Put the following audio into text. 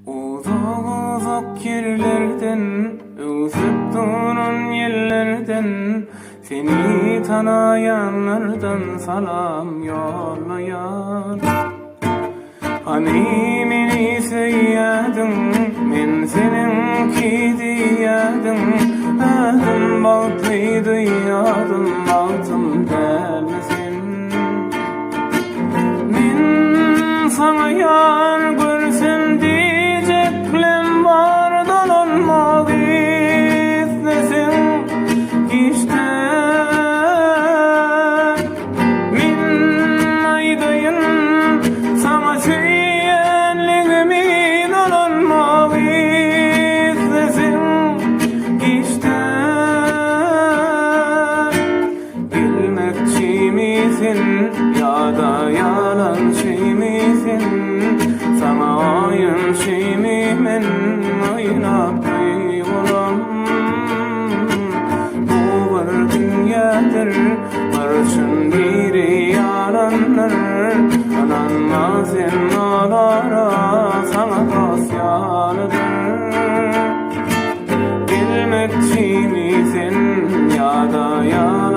Uzak uzak yerlerden, özüp duran yerlerden, seni tanıyanlardan salam yollayan. Hani meni söyyadın, men seninki diyadın, adım bağıtlıydı yadım, bağıtım dermesin. Men sana yar görsem diyeceklem var, dolanmak istesin işte. Men aydayın sana söyleyenliğimi, dolanmak istesin işte. Bilmekçi misin ya da yalancı misin? Sana oyun şey mi men oynap kaybolam? Bu bir dünyadır, barışın biri yalanlar. Ananmaz en olara sana dosyalıdır. Bilmekçi misin ya da yalan?